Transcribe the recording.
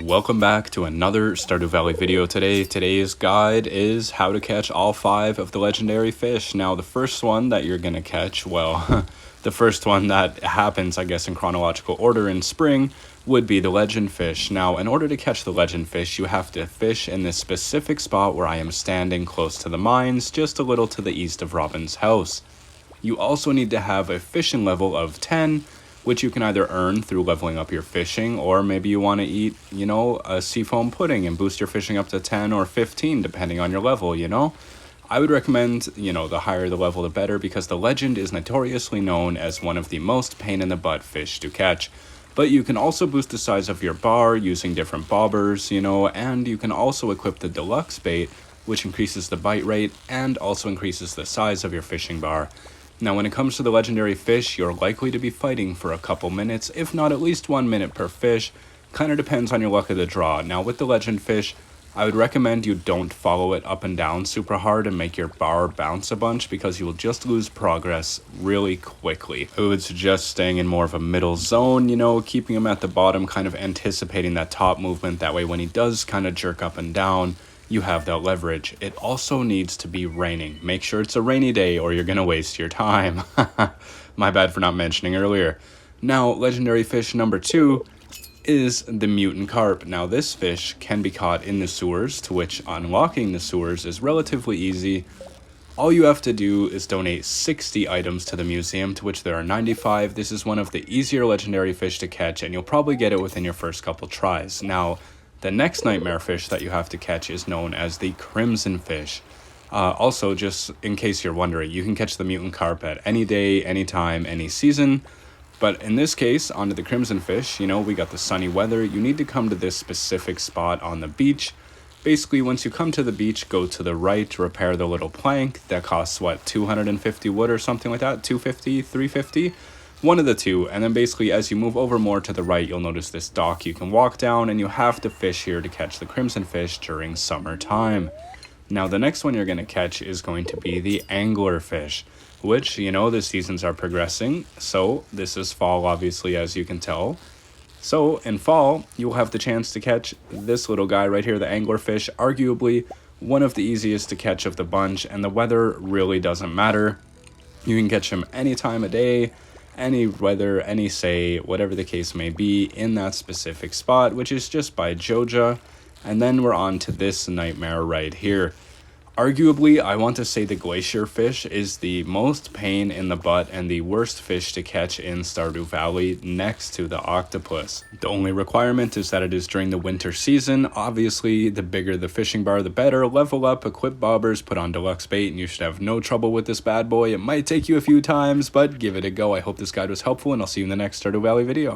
Welcome back to another Stardew Valley video today. Today's guide is how to catch all 5 of the legendary fish. Now the first one that you're gonna catch, well, the first one that happens, I guess, in chronological order in spring would be the legend fish. Now in order to catch the legend fish, you have to fish in this specific spot where I am standing close to the mines, just a little to the east of Robin's house. You also need to have a fishing level of 10, which you can either earn through leveling up your fishing, or maybe you want to eat, a seafoam pudding and boost your fishing up to 10 or 15, depending on your level, I would recommend, the higher the level, the better, because the legend is notoriously known as one of the most pain-in-the-butt fish to catch. But you can also boost the size of your bar using different bobbers, and you can also equip the deluxe bait, which increases the bite rate and also increases the size of your fishing bar. Now, when it comes to the legendary fish, you're likely to be fighting for a couple minutes, if not at least 1 minute per fish. Kind of depends on your luck of the draw. Now, with the legend fish, I would recommend you don't follow it up and down super hard and make your bar bounce a bunch, because you will just lose progress really quickly. I would suggest staying in more of a middle zone, keeping him at the bottom, kind of anticipating that top movement. That way, when he does kind of jerk up and down, you have that leverage. It also needs to be raining. Make sure it's a rainy day or you're gonna waste your time. My bad for not mentioning earlier. Now, legendary fish number 2 is the mutant carp. Now, this fish can be caught in the sewers, to which unlocking the sewers is relatively easy. All you have to do is donate 60 items to the museum, to which there are 95. This is one of the easier legendary fish to catch, and you'll probably get it within your first couple tries. Now, the next nightmare fish that you have to catch is known as the crimson fish. Also, just in case you're wondering, you can catch the mutant carp at any day, any time, any season. But in this case, onto the crimson fish, we got the sunny weather. You need to come to this specific spot on the beach. Basically, once you come to the beach, go to the right, repair the little plank. That costs, 250 wood or something like that? 250, 350? One of the two. And then basically, as you move over more to the right, you'll notice this dock you can walk down, and you have to fish here to catch the crimson fish during summertime. Now, the next one you're going to catch is going to be the angler fish, which, the seasons are progressing. So this is fall, obviously, as you can tell. So in fall, you'll have the chance to catch this little guy right here, the angler fish, arguably one of the easiest to catch of the bunch, and the weather really doesn't matter. You can catch him any time of day, any weather, any say, whatever the case may be, in that specific spot, which is just by Joja. And then we're on to this nightmare right here. Arguably, I want to say the glacier fish is the most pain in the butt and the worst fish to catch in Stardew Valley, next to the octopus. The only requirement is that it is during the winter season. Obviously, the bigger the fishing bar, the better. Level up, equip bobbers, put on deluxe bait, and you should have no trouble with this bad boy. It might take you a few times, but give it a go. I hope this guide was helpful, and I'll see you in the next Stardew Valley video.